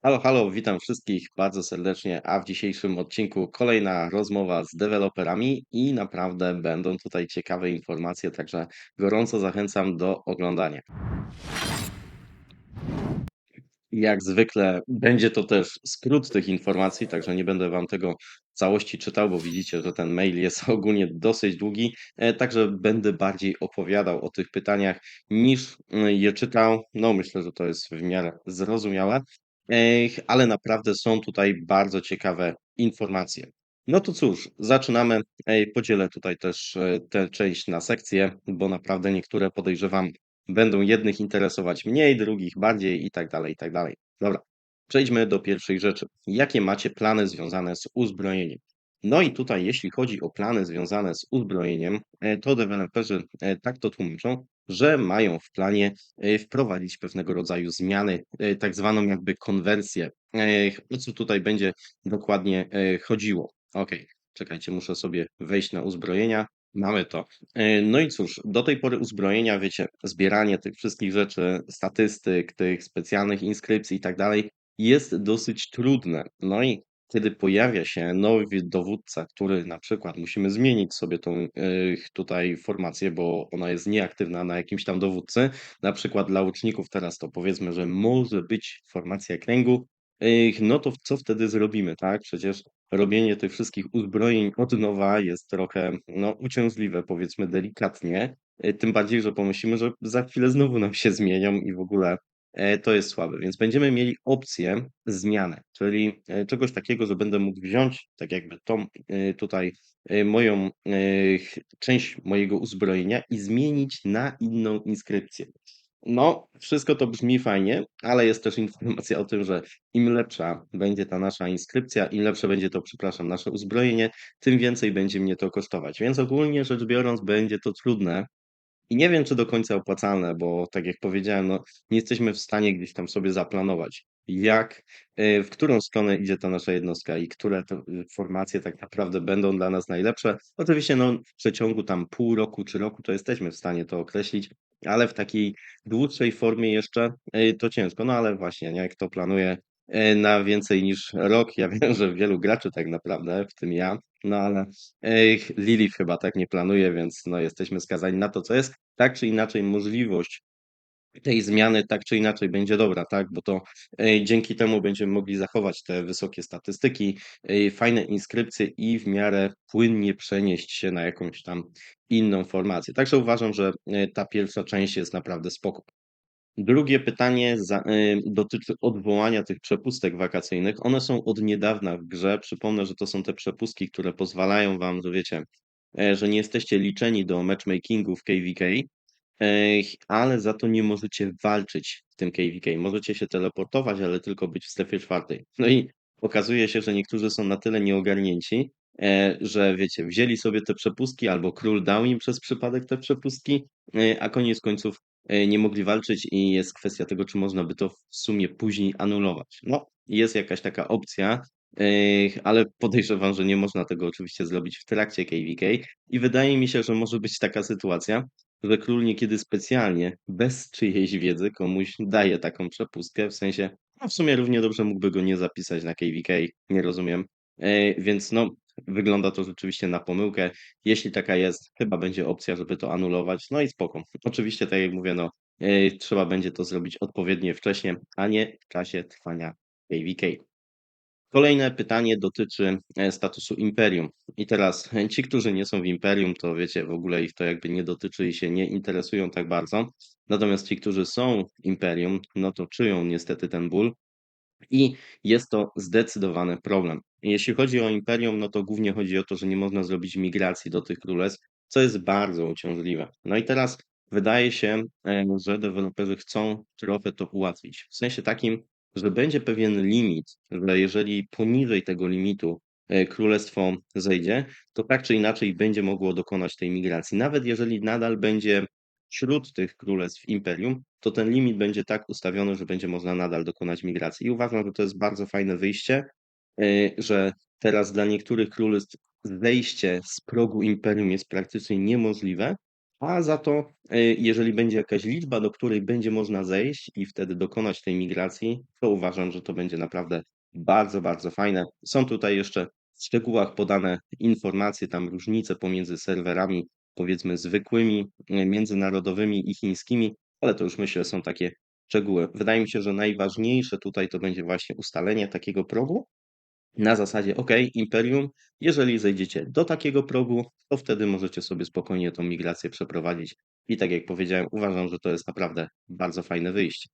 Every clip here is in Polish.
Halo, halo, witam wszystkich bardzo serdecznie, a w dzisiejszym odcinku kolejna rozmowa z deweloperami i naprawdę będą tutaj ciekawe informacje, także gorąco zachęcam do oglądania. Jak zwykle będzie to też skrót tych informacji, także nie będę wam tego w całości czytał, bo widzicie, że ten mail jest ogólnie dosyć długi, także będę bardziej opowiadał o tych pytaniach niż je czytał. No myślę, że to jest w miarę zrozumiałe, ale naprawdę są tutaj bardzo ciekawe informacje. No to cóż, zaczynamy. Podzielę tutaj też tę część na sekcje, bo naprawdę niektóre podejrzewam będą jednych interesować mniej, drugich bardziej i tak dalej, i tak dalej. Dobra, przejdźmy do pierwszej rzeczy. Jakie macie plany związane z uzbrojeniem? No i tutaj, jeśli chodzi o plany związane z uzbrojeniem, to deweloperzy tak to tłumaczą, że mają w planie wprowadzić pewnego rodzaju zmiany, tak zwaną jakby konwersję. O co tutaj będzie dokładnie chodziło? Okej, czekajcie, muszę sobie wejść na uzbrojenia. Mamy to. No i cóż, do tej pory uzbrojenia, wiecie, zbieranie tych wszystkich rzeczy, statystyk, tych specjalnych inskrypcji i tak dalej, jest dosyć trudne. No i kiedy pojawia się nowy dowódca, który na przykład musimy zmienić sobie tą tutaj formację, bo ona jest nieaktywna na jakimś tam dowódcy. Na przykład dla łuczników teraz to powiedzmy, że może być formacja kręgu. No to co wtedy zrobimy, tak? Przecież robienie tych wszystkich uzbrojeń od nowa jest trochę, no, uciążliwe, powiedzmy delikatnie. Tym bardziej, że pomyślimy, że za chwilę znowu nam się zmienią i w ogóle to jest słabe. Więc będziemy mieli opcję zmiany, czyli czegoś takiego, że będę mógł wziąć tak jakby tą tutaj moją część mojego uzbrojenia i zmienić na inną inskrypcję. No, wszystko to brzmi fajnie, ale jest też informacja o tym, że im lepsza będzie ta nasza inskrypcja, im lepsze będzie to, przepraszam, nasze uzbrojenie, tym więcej będzie mnie to kosztować. Więc ogólnie rzecz biorąc, będzie to trudne i nie wiem, czy do końca opłacalne, bo tak jak powiedziałem, no, nie jesteśmy w stanie gdzieś tam sobie zaplanować, jak, w którą stronę idzie ta nasza jednostka i które to formacje tak naprawdę będą dla nas najlepsze. Oczywiście, no, w przeciągu tam pół roku czy roku to jesteśmy w stanie to określić, ale w takiej dłuższej formie jeszcze to ciężko. No ale właśnie, nie, kto planuje na więcej niż rok, ja wiem, że wielu graczy tak naprawdę, w tym ja, no ale Lilith chyba tak nie planuje, więc no jesteśmy skazani na to, co jest. Tak czy inaczej możliwość tej zmiany tak czy inaczej będzie dobra, tak? Bo to dzięki temu będziemy mogli zachować te wysokie statystyki, fajne inskrypcje i w miarę płynnie przenieść się na jakąś tam inną formację. Także uważam, że ta pierwsza część jest naprawdę spoko. Drugie pytanie dotyczy odwołania tych przepustek wakacyjnych. One są od niedawna w grze. Przypomnę, że to są te przepustki, które pozwalają wam, że wiecie, że nie jesteście liczeni do matchmakingu w KVK, ale za to nie możecie walczyć w tym KVK. Możecie się teleportować, ale tylko być w strefie czwartej. No i okazuje się, że niektórzy są na tyle nieogarnięci, że wiecie, wzięli sobie te przepustki albo król dał im przez przypadek te przepustki, a koniec końców nie mogli walczyć i jest kwestia tego, czy można by to w sumie później anulować. No, jest jakaś taka opcja, ale podejrzewam, że nie można tego oczywiście zrobić w trakcie KVK i wydaje mi się, że może być taka sytuacja, że król niekiedy specjalnie, bez czyjejś wiedzy, komuś daje taką przepustkę, w sensie, no w sumie równie dobrze mógłby go nie zapisać na KVK, nie rozumiem. Więc no, wygląda to rzeczywiście na pomyłkę. Jeśli taka jest, chyba będzie opcja, żeby to anulować, no i spoko. Oczywiście, tak jak mówię, no, trzeba będzie to zrobić odpowiednio wcześnie, a nie w czasie trwania KVK. Kolejne pytanie dotyczy statusu imperium. I teraz ci, którzy nie są w imperium, to wiecie, w ogóle ich to jakby nie dotyczy i się nie interesują tak bardzo. Natomiast ci, którzy są w imperium, no to czują niestety ten ból i jest to zdecydowany problem. Jeśli chodzi o imperium, no to głównie chodzi o to, że nie można zrobić migracji do tych królestw, co jest bardzo uciążliwe. No i teraz wydaje się, że deweloperzy chcą trochę to ułatwić. W sensie takim, że będzie pewien limit, że jeżeli poniżej tego limitu królestwo zejdzie, to tak czy inaczej będzie mogło dokonać tej migracji. Nawet jeżeli nadal będzie wśród tych królestw imperium, to ten limit będzie tak ustawiony, że będzie można nadal dokonać migracji. I uważam, że to jest bardzo fajne wyjście, że teraz dla niektórych królestw zejście z progu imperium jest praktycznie niemożliwe, a za to, jeżeli będzie jakaś liczba, do której będzie można zejść i wtedy dokonać tej migracji, to uważam, że to będzie naprawdę bardzo, bardzo fajne. Są tutaj jeszcze w szczegółach podane informacje, tam różnice pomiędzy serwerami, powiedzmy zwykłymi, międzynarodowymi i chińskimi, ale to już myślę są takie szczegóły. Wydaje mi się, że najważniejsze tutaj to będzie właśnie ustalenie takiego progu, na zasadzie, OK, imperium, jeżeli zejdziecie do takiego progu, to wtedy możecie sobie spokojnie tą migrację przeprowadzić. I tak jak powiedziałem, uważam, że to jest naprawdę bardzo fajne wyjście.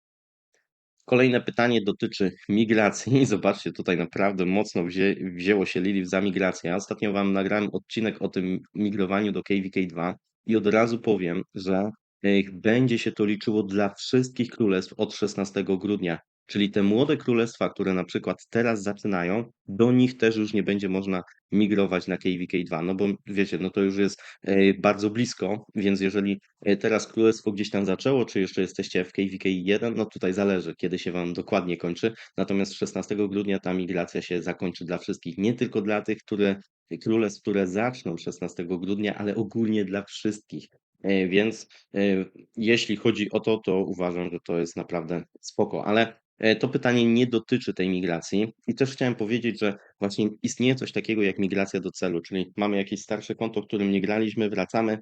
Kolejne pytanie dotyczy migracji. Zobaczcie, tutaj naprawdę mocno wzięło się Lilith za migrację. Ja ostatnio Wam nagrałem odcinek o tym migrowaniu do KVK2 i od razu powiem, że będzie się to liczyło dla wszystkich królestw od 16 grudnia. Czyli te młode królestwa, które na przykład teraz zaczynają, do nich też już nie będzie można migrować na KVK2. No bo wiecie, no to już jest bardzo blisko, więc jeżeli teraz królestwo gdzieś tam zaczęło, czy jeszcze jesteście w KVK 1, no tutaj zależy, kiedy się Wam dokładnie kończy. Natomiast 16 grudnia ta migracja się zakończy dla wszystkich, nie tylko dla tych, królestw, które zaczną 16 grudnia, ale ogólnie dla wszystkich. Więc jeśli chodzi o to, to uważam, że to jest naprawdę spoko. Ale to pytanie nie dotyczy tej migracji. I też chciałem powiedzieć, że właśnie istnieje coś takiego jak migracja do celu, czyli mamy jakieś starsze konto, którym nie graliśmy, wracamy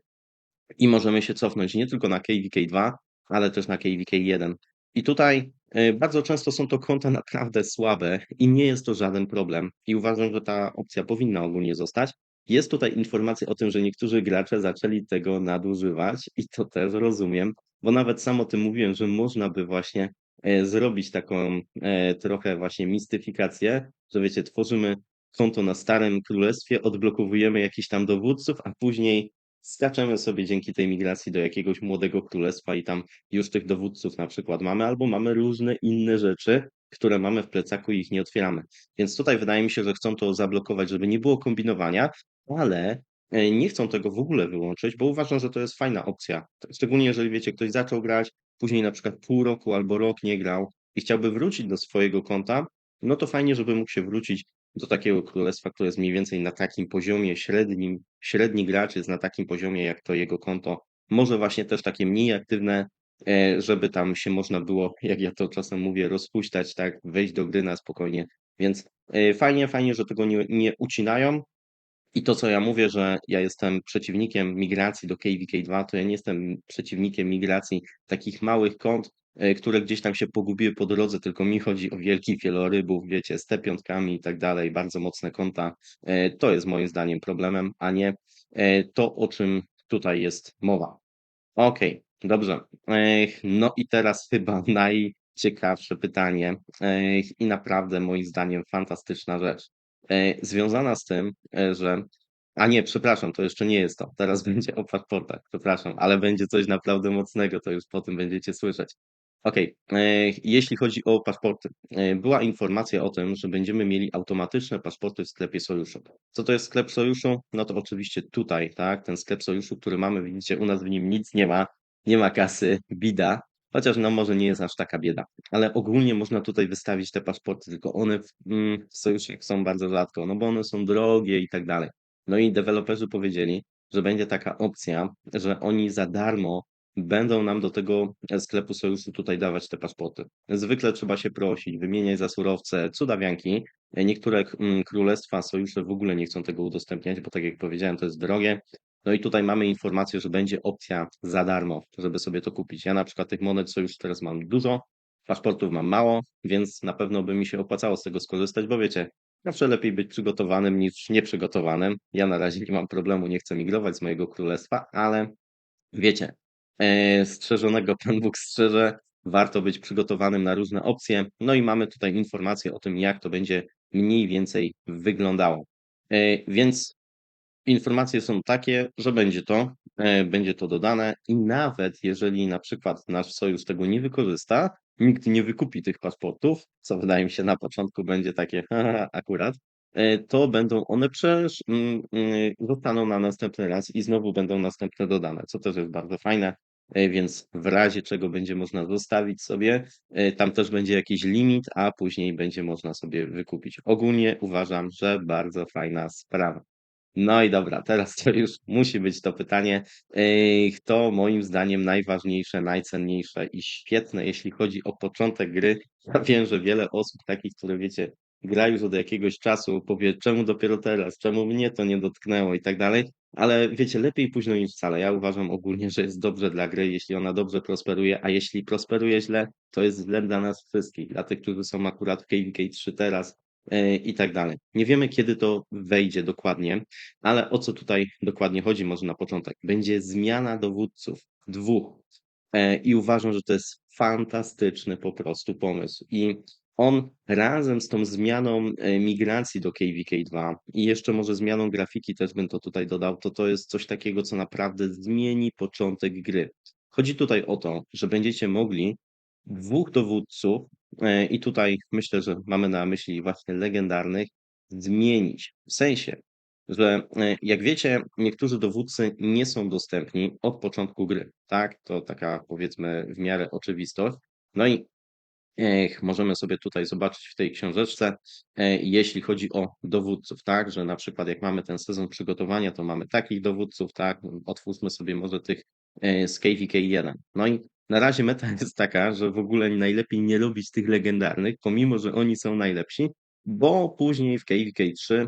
i możemy się cofnąć nie tylko na KVK2, ale też na KVK1. I tutaj bardzo często są to konta naprawdę słabe i nie jest to żaden problem. I uważam, że ta opcja powinna ogólnie zostać. Jest tutaj informacja o tym, że niektórzy gracze zaczęli tego nadużywać i to też rozumiem, bo nawet sam o tym mówiłem, że można by właśnie zrobić taką trochę właśnie mistyfikację, że wiecie, tworzymy konto na starym królestwie, odblokowujemy jakichś tam dowódców, a później skaczemy sobie dzięki tej migracji do jakiegoś młodego królestwa i tam już tych dowódców na przykład mamy, albo mamy różne inne rzeczy, które mamy w plecaku i ich nie otwieramy. Więc tutaj wydaje mi się, że chcą to zablokować, żeby nie było kombinowania, ale nie chcą tego w ogóle wyłączyć, bo uważam, że to jest fajna opcja. Szczególnie jeżeli wiecie, ktoś zaczął grać, później na przykład pół roku albo rok nie grał i chciałby wrócić do swojego konta, no to fajnie, żeby mógł się wrócić do takiego królestwa, które jest mniej więcej na takim poziomie średnim, średni gracz jest na takim poziomie jak to jego konto. Może właśnie też takie mniej aktywne, żeby tam się można było, jak ja to czasem mówię, rozpuścić, tak, wejść do gry na spokojnie. Więc fajnie, fajnie, że tego nie ucinają. I to, co ja mówię, że ja jestem przeciwnikiem migracji do KVK2, to ja nie jestem przeciwnikiem migracji takich małych kont, które gdzieś tam się pogubiły po drodze, tylko mi chodzi o wielkich wielorybów, wiecie, z T5 i tak dalej, bardzo mocne konta. To jest moim zdaniem problemem, a nie to, o czym tutaj jest mowa. Okej, dobrze. No i teraz chyba najciekawsze pytanie, i naprawdę moim zdaniem fantastyczna rzecz. Związana z tym, że a nie, przepraszam, to jeszcze nie jest to. Teraz będzie o paszportach, przepraszam, ale będzie coś naprawdę mocnego, to już po tym będziecie słyszeć. Okej, jeśli chodzi o paszporty, była informacja o tym, że będziemy mieli automatyczne paszporty w sklepie Sojuszu. Co to jest sklep Sojuszu? No to oczywiście tutaj, tak, ten sklep Sojuszu, który mamy, widzicie, u nas w nim nic nie ma, nie ma kasy, bida, chociaż no może nie jest aż taka bieda, ale ogólnie można tutaj wystawić te paszporty, tylko one w sojuszach są bardzo rzadko, no bo one są drogie i tak dalej. No i deweloperzy powiedzieli, że będzie taka opcja, że oni za darmo będą nam do tego sklepu Sojuszu tutaj dawać te paszporty. Zwykle trzeba się prosić, wymieniać za surowce, cudawianki. Niektóre królestwa, sojusze w ogóle nie chcą tego udostępniać, bo tak jak powiedziałem, to jest drogie. No i tutaj mamy informację, że będzie opcja za darmo, żeby sobie to kupić. Ja na przykład tych monet sojuszu teraz mam dużo, paszportów mam mało, więc na pewno by mi się opłacało z tego skorzystać, bo wiecie, zawsze lepiej być przygotowanym niż nieprzygotowanym. Ja na razie nie mam problemu, nie chcę migrować z mojego królestwa, ale wiecie, strzeżonego Pan Bóg strzeże, warto być przygotowanym na różne opcje. No i mamy tutaj informację o tym, jak to będzie mniej więcej wyglądało. Więc informacje są takie, że będzie to dodane i nawet jeżeli na przykład nasz sojusz tego nie wykorzysta, nikt nie wykupi tych paszportów, co wydaje mi się na początku będzie takie haha, akurat, to będą one zostaną na następny raz i znowu będą następne dodane, co też jest bardzo fajne, więc w razie czego będzie można zostawić sobie, tam też będzie jakiś limit, a później będzie można sobie wykupić. Ogólnie uważam, że bardzo fajna sprawa. No i dobra, teraz to już musi być to pytanie. Kto moim zdaniem najważniejsze, najcenniejsze i świetne, jeśli chodzi o początek gry? Ja wiem, że wiele osób takich, które wiecie, gra już od jakiegoś czasu, powie, czemu dopiero teraz, czemu mnie to nie dotknęło i tak dalej. Ale wiecie, lepiej późno niż wcale. Ja uważam ogólnie, że jest dobrze dla gry, jeśli ona dobrze prosperuje, a jeśli prosperuje źle, to jest źle dla nas wszystkich, dla tych, którzy są akurat w KVK 3 teraz i tak dalej. Nie wiemy, kiedy to wejdzie dokładnie, ale o co tutaj dokładnie chodzi może na początek? Będzie zmiana dowódców, dwóch. I uważam, że to jest fantastyczny po prostu pomysł. I on razem z tą zmianą migracji do KVK 2 i jeszcze może zmianą grafiki też bym to tutaj dodał, to jest coś takiego, co naprawdę zmieni początek gry. Chodzi tutaj o to, że będziecie mogli dwóch dowódców, i tutaj myślę, że mamy na myśli właśnie legendarnych, zmienić. W sensie, że jak wiecie, niektórzy dowódcy nie są dostępni od początku gry, tak? To taka powiedzmy w miarę oczywistość. No i możemy sobie tutaj zobaczyć w tej książeczce, jeśli chodzi o dowódców, tak, że na przykład jak mamy ten sezon przygotowania, to mamy takich dowódców, tak, otwórzmy sobie może tych z KVK 1. No i na razie meta jest taka, że w ogóle najlepiej nie lubić tych legendarnych, pomimo że oni są najlepsi, bo później w KVK 3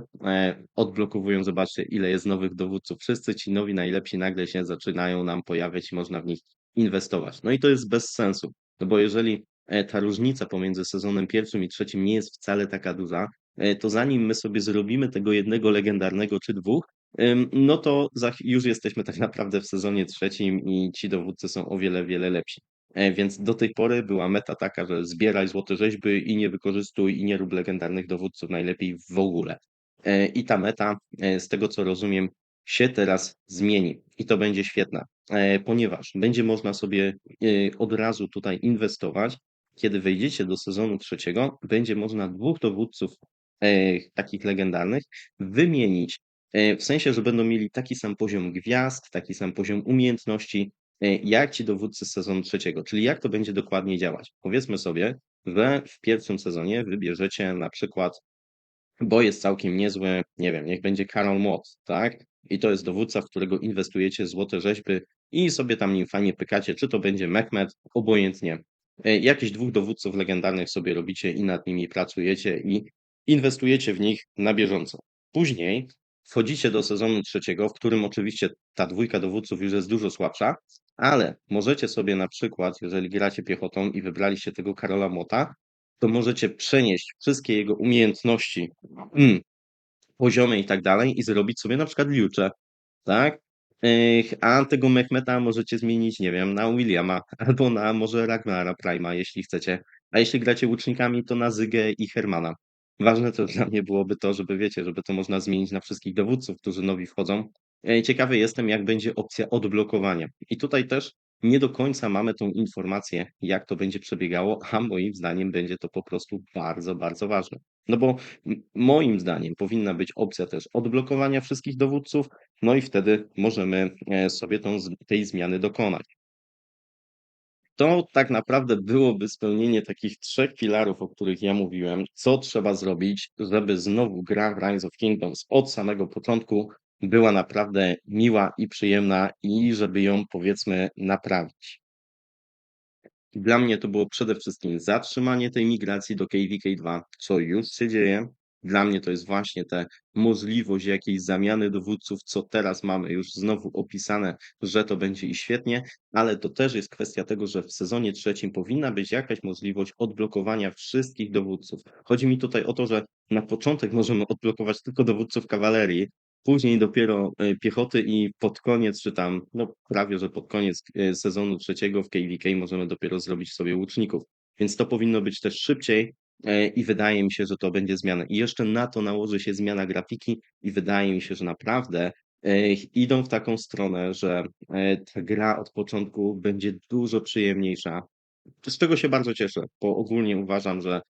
odblokowują, zobaczcie ile jest nowych dowódców. Wszyscy ci nowi najlepsi nagle się zaczynają nam pojawiać i można w nich inwestować. No i to jest bez sensu, no bo jeżeli ta różnica pomiędzy sezonem pierwszym i trzecim nie jest wcale taka duża, to zanim my sobie zrobimy tego jednego legendarnego czy dwóch, no to już jesteśmy tak naprawdę w sezonie trzecim i ci dowódcy są o wiele, wiele lepsi. Więc do tej pory była meta taka, że zbieraj złote rzeźby i nie wykorzystuj i nie rób legendarnych dowódców najlepiej w ogóle. I ta meta, z tego co rozumiem, się teraz zmieni i to będzie świetne, ponieważ będzie można sobie od razu tutaj inwestować. Kiedy wejdziecie do sezonu trzeciego, będzie można dwóch dowódców takich legendarnych wymienić, w sensie, że będą mieli taki sam poziom gwiazd, taki sam poziom umiejętności, jak ci dowódcy z sezonu trzeciego. Czyli jak to będzie dokładnie działać? Powiedzmy sobie, że w pierwszym sezonie wybierzecie na przykład, bo jest całkiem niezły, nie wiem, niech będzie Karol Mott, tak? I to jest dowódca, w którego inwestujecie złote rzeźby i sobie tam nim fajnie pykacie, czy to będzie Mehmet, obojętnie. Jakichś dwóch dowódców legendarnych sobie robicie i nad nimi pracujecie i inwestujecie w nich na bieżąco. Później wchodzicie do sezonu trzeciego, w którym oczywiście ta dwójka dowódców już jest dużo słabsza, ale możecie sobie na przykład, jeżeli gracie piechotą i wybraliście tego Karola Mota, to możecie przenieść wszystkie jego umiejętności, poziomy i tak dalej i zrobić sobie na przykład Liucze, tak? A tego Mehmeta możecie zmienić, nie wiem, na Williama albo na może Ragnara Prima, jeśli chcecie. A jeśli gracie łucznikami, to na Zygę i Hermana. Ważne też dla mnie byłoby to, żeby wiecie, żeby to można zmienić na wszystkich dowódców, którzy nowi wchodzą. Ciekawy jestem, jak będzie opcja odblokowania. I tutaj też nie do końca mamy tą informację, jak to będzie przebiegało, a moim zdaniem będzie to po prostu bardzo, bardzo ważne. No bo moim zdaniem powinna być opcja też odblokowania wszystkich dowódców, no i wtedy możemy sobie tej zmiany dokonać. To tak naprawdę byłoby spełnienie takich trzech filarów, o których ja mówiłem, co trzeba zrobić, żeby znowu gra w Rise of Kingdoms od samego początku była naprawdę miła i przyjemna i żeby ją powiedzmy naprawić. Dla mnie to było przede wszystkim zatrzymanie tej migracji do KVK 2, co już się dzieje. Dla mnie to jest właśnie ta możliwość jakiejś zamiany dowódców, co teraz mamy już znowu opisane, że to będzie i świetnie, ale to też jest kwestia tego, że w sezonie trzecim powinna być jakaś możliwość odblokowania wszystkich dowódców. Chodzi mi tutaj o to, że na początek możemy odblokować tylko dowódców kawalerii, później dopiero piechoty i pod koniec, czy tam, no prawie że pod koniec sezonu trzeciego w KVK możemy dopiero zrobić sobie łuczników. Więc to powinno być też szybciej i wydaje mi się, że to będzie zmiana. I jeszcze na to nałoży się zmiana grafiki i wydaje mi się, że naprawdę idą w taką stronę, że ta gra od początku będzie dużo przyjemniejsza, z czego się bardzo cieszę, bo ogólnie uważam, że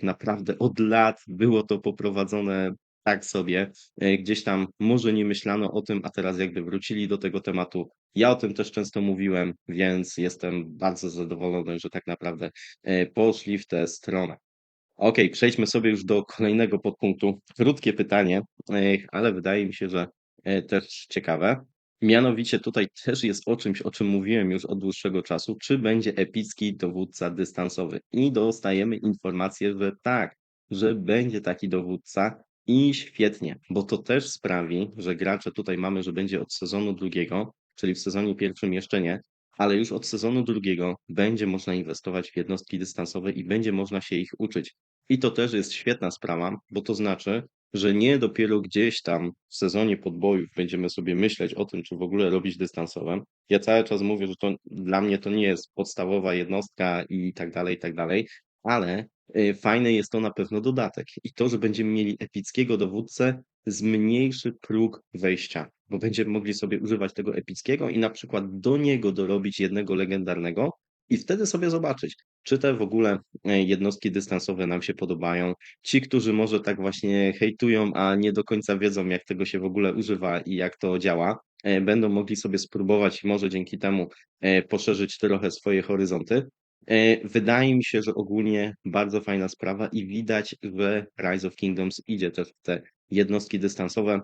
naprawdę od lat było to poprowadzone tak sobie. Gdzieś tam może nie myślano o tym, a teraz jakby wrócili do tego tematu. Ja o tym też często mówiłem, więc jestem bardzo zadowolony, że tak naprawdę poszli w tę stronę. Okej, przejdźmy sobie już do kolejnego podpunktu. Krótkie pytanie, ale wydaje mi się, że też ciekawe. Mianowicie tutaj też jest o czymś, o czym mówiłem już od dłuższego czasu. Czy będzie epicki dowódca dystansowy? I dostajemy informację, że tak, że będzie taki dowódca i świetnie, bo to też sprawi, że gracze tutaj mamy, że będzie od sezonu drugiego, czyli w sezonie pierwszym jeszcze nie, ale już od sezonu drugiego będzie można inwestować w jednostki dystansowe i będzie można się ich uczyć. I to też jest świetna sprawa, bo to znaczy, że nie dopiero gdzieś tam w sezonie podbojów będziemy sobie myśleć o tym, czy w ogóle robić dystansowe. Ja cały czas mówię, że to dla mnie to nie jest podstawowa jednostka i tak dalej, ale fajne jest to na pewno dodatek. I to, że będziemy mieli epickiego dowódcę, zmniejszy próg wejścia, bo będziemy mogli sobie używać tego epickiego i na przykład do niego dorobić jednego legendarnego i wtedy sobie zobaczyć, czy te w ogóle jednostki dystansowe nam się podobają. Ci, którzy może tak właśnie hejtują, a nie do końca wiedzą, jak tego się w ogóle używa i jak to działa, będą mogli sobie spróbować i może dzięki temu poszerzyć trochę swoje horyzonty. Wydaje mi się, że ogólnie bardzo fajna sprawa i widać, że Rise of Kingdoms idzie też w te jednostki dystansowe.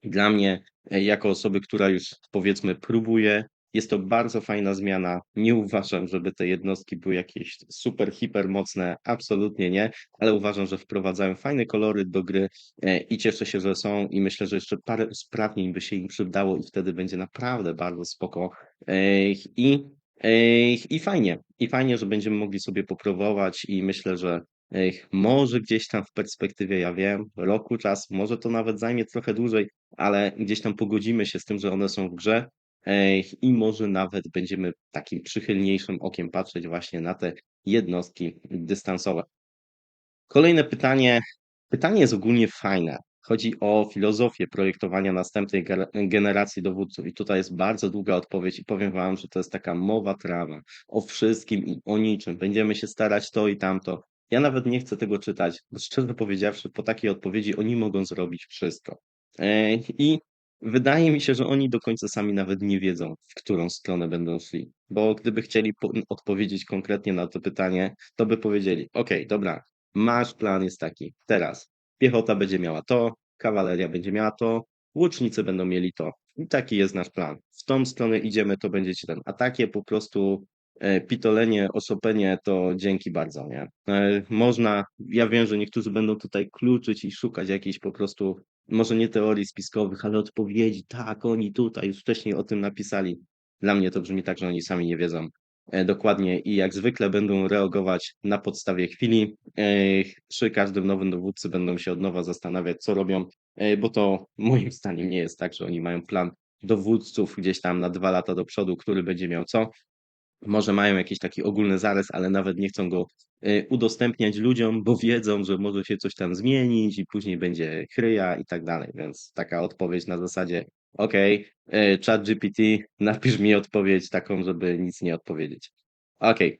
Dla mnie, jako osoby, która już powiedzmy próbuje, jest to bardzo fajna zmiana. Nie uważam, żeby te jednostki były jakieś super, hiper mocne, absolutnie nie, ale uważam, że wprowadzają fajne kolory do gry i cieszę się, że są i myślę, że jeszcze parę usprawnień by się im przydało i wtedy będzie naprawdę bardzo spoko. I, i fajnie, że będziemy mogli sobie popróbować i myślę, że może gdzieś tam w perspektywie, ja wiem, roku czasu, może to nawet zajmie trochę dłużej, ale gdzieś tam pogodzimy się z tym, że one są w grze i może nawet będziemy takim przychylniejszym okiem patrzeć właśnie na te jednostki dystansowe. Kolejne pytanie. Pytanie jest ogólnie fajne. Chodzi o filozofię projektowania następnej generacji dowódców. I tutaj jest bardzo długa odpowiedź, i powiem Wam, że to jest taka mowa trawa o wszystkim i o niczym. Będziemy się starać to i tamto. Ja nawet nie chcę tego czytać, bo szczerze powiedziawszy, po takiej odpowiedzi oni mogą zrobić wszystko. I wydaje mi się, że oni do końca sami nawet nie wiedzą, w którą stronę będą szli. Bo gdyby chcieli odpowiedzieć konkretnie na to pytanie, to by powiedzieli: OK, dobra, masz plan jest taki, teraz piechota będzie miała to, kawaleria będzie miała to, łucznicy będą mieli to. I taki jest nasz plan. W tą stronę idziemy, to będziecie ten. A takie po prostu pitolenie, oszopenie, to dzięki bardzo, nie? Można, ja wiem, że niektórzy będą tutaj kluczyć i szukać jakichś po prostu, może nie teorii spiskowych, ale odpowiedzi. Tak, oni tutaj już wcześniej o tym napisali. Dla mnie to brzmi tak, że oni sami nie wiedzą dokładnie i jak zwykle będą reagować na podstawie chwili. Przy każdym nowym dowódcy będą się od nowa zastanawiać, co robią, bo to moim zdaniem nie jest tak, że oni mają plan dowódców gdzieś tam na 2 lata do przodu, który będzie miał co. Może mają jakiś taki ogólny zarys, ale nawet nie chcą go udostępniać ludziom, bo wiedzą, że może się coś tam zmienić i później będzie kryja i tak dalej. Więc taka odpowiedź na zasadzie: OK, ChatGPT, napisz mi odpowiedź taką, żeby nic nie odpowiedzieć. Okej.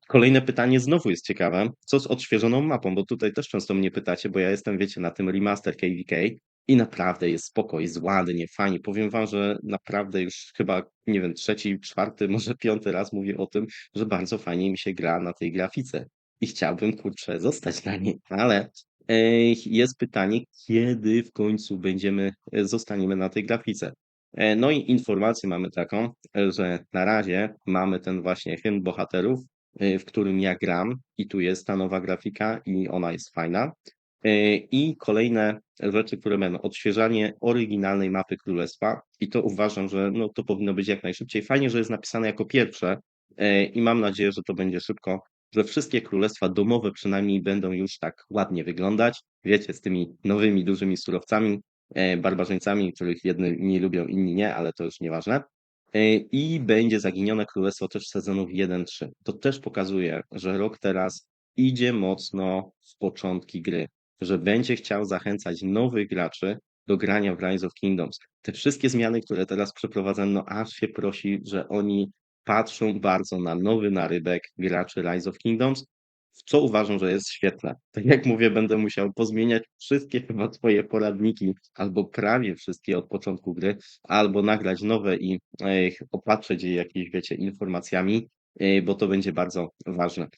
Kolejne pytanie znowu jest ciekawe. Co z odświeżoną mapą? Bo tutaj też często mnie pytacie, bo ja jestem, wiecie, na tym remaster KVK i naprawdę jest spoko, jest ładnie, fajnie. Powiem wam, że naprawdę już chyba, nie wiem, trzeci, czwarty, może piąty raz mówię o tym, że bardzo fajnie mi się gra na tej grafice i chciałbym, kurczę, zostać na niej, ale jest pytanie, kiedy w końcu zostaniemy na tej grafice. No i informację mamy taką, że na razie mamy ten właśnie hymn bohaterów, w którym ja gram i tu jest ta nowa grafika i ona jest fajna. I kolejne rzeczy, które będą: odświeżanie oryginalnej mapy królestwa i to uważam, że no, to powinno być jak najszybciej. Fajnie, że jest napisane jako pierwsze i mam nadzieję, że to będzie szybko, że wszystkie królestwa domowe przynajmniej będą już tak ładnie wyglądać. Wiecie, z tymi nowymi, dużymi surowcami, barbarzyńcami, których jedni lubią, inni nie, ale to już nieważne. I będzie Zaginione Królestwo też sezonów 1-3. To też pokazuje, że rok teraz idzie mocno w początki gry, że będzie chciał zachęcać nowych graczy do grania w Rise of Kingdoms. Te wszystkie zmiany, które teraz przeprowadzano, no aż się prosi, że oni patrzą bardzo na nowy narybek graczy Rise of Kingdoms, w co uważam, że jest świetne. Tak jak mówię, będę musiał pozmieniać wszystkie chyba swoje poradniki, albo prawie wszystkie od początku gry, albo nagrać nowe i opatrzeć je jakimiś, wiecie, informacjami, bo to będzie bardzo ważne.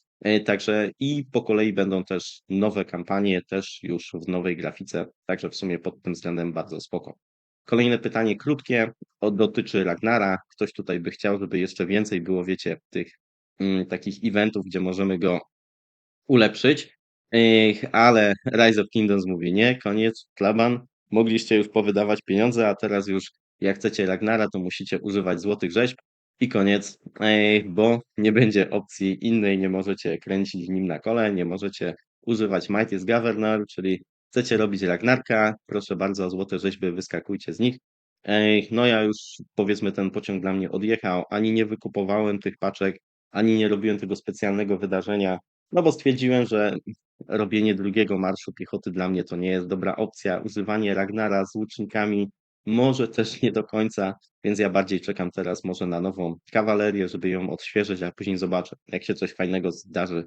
Także i po kolei będą też nowe kampanie, też już w nowej grafice, także w sumie pod tym względem bardzo spoko. Kolejne pytanie krótkie, dotyczy Ragnara. Ktoś tutaj by chciał, żeby jeszcze więcej było, wiecie, tych, takich eventów, gdzie możemy go ulepszyć, ale Rise of Kingdoms mówi: „Nie, koniec, klaban, mogliście już powydawać pieniądze, a teraz już jak chcecie Ragnara, to musicie używać złotych rzeźb i koniec, bo nie będzie opcji innej, nie możecie kręcić nim na kole, nie możecie używać Mightiest Governor, czyli chcecie robić Ragnarka, proszę bardzo, złote rzeźby, wyskakujcie z nich”. No ja już, powiedzmy, ten pociąg dla mnie odjechał, ani nie wykupowałem tych paczek, ani nie robiłem tego specjalnego wydarzenia, no bo stwierdziłem, że robienie drugiego marszu piechoty dla mnie to nie jest dobra opcja. Używanie Ragnara z łucznikami może też nie do końca, więc ja bardziej czekam teraz może na nową kawalerię, żeby ją odświeżyć, a później zobaczę. Jak się coś fajnego zdarzy,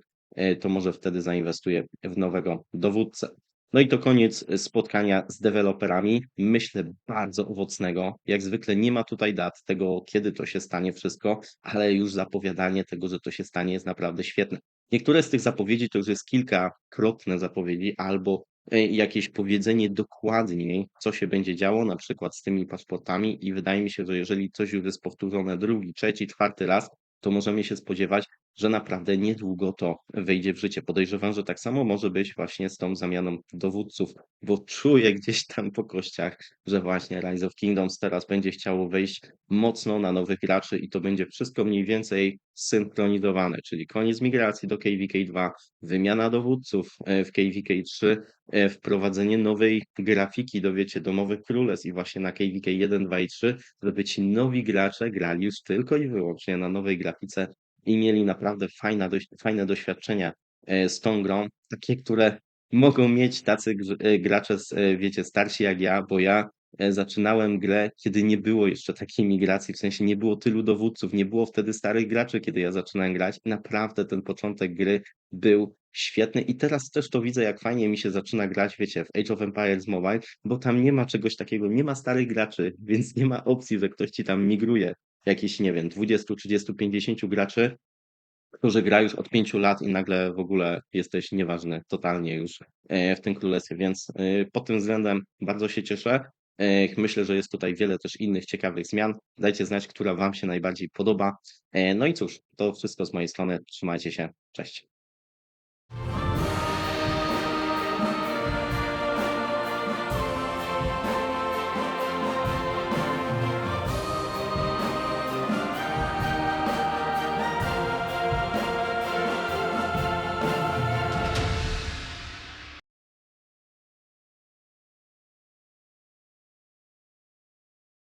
to może wtedy zainwestuję w nowego dowódcę. No i to koniec spotkania z deweloperami. Myślę bardzo owocnego. Jak zwykle nie ma tutaj dat tego, kiedy to się stanie wszystko, ale już zapowiadanie tego, że to się stanie, jest naprawdę świetne. Niektóre z tych zapowiedzi to już jest kilkakrotne zapowiedzi albo jakieś powiedzenie dokładniej, co się będzie działo, na przykład z tymi paszportami, i wydaje mi się, że jeżeli coś już jest powtórzone drugi, trzeci, czwarty raz, to możemy się spodziewać, że naprawdę niedługo to wejdzie w życie. Podejrzewam, że tak samo może być właśnie z tą zamianą dowódców, bo czuję gdzieś tam po kościach, że właśnie Rise of Kingdoms teraz będzie chciało wejść mocno na nowych graczy i to będzie wszystko mniej więcej synchronizowane, czyli koniec migracji do KVK 2, wymiana dowódców w KVK 3, wprowadzenie nowej grafiki do, wiecie, do nowych królestw i właśnie na KVK 1, 2 i 3, żeby ci nowi gracze grali już tylko i wyłącznie na nowej grafice i mieli naprawdę fajne doświadczenia z tą grą, takie, które mogą mieć tacy gracze, wiecie, starsi jak ja, bo ja zaczynałem grę, kiedy nie było jeszcze takiej migracji, w sensie nie było tylu dowódców, nie było wtedy starych graczy, kiedy ja zaczynałem grać. Naprawdę ten początek gry był świetny i teraz też to widzę, jak fajnie mi się zaczyna grać, wiecie, w Age of Empires Mobile, bo tam nie ma czegoś takiego, nie ma starych graczy, więc nie ma opcji, że ktoś ci tam migruje. Jakieś, nie wiem, 20, 30, 50 graczy, którzy grają już od 5 lat i nagle w ogóle jesteś nieważny totalnie już w tym królestwie, więc pod tym względem bardzo się cieszę. Myślę, że jest tutaj wiele też innych ciekawych zmian. Dajcie znać, która Wam się najbardziej podoba. No i cóż, to wszystko z mojej strony. Trzymajcie się. Cześć.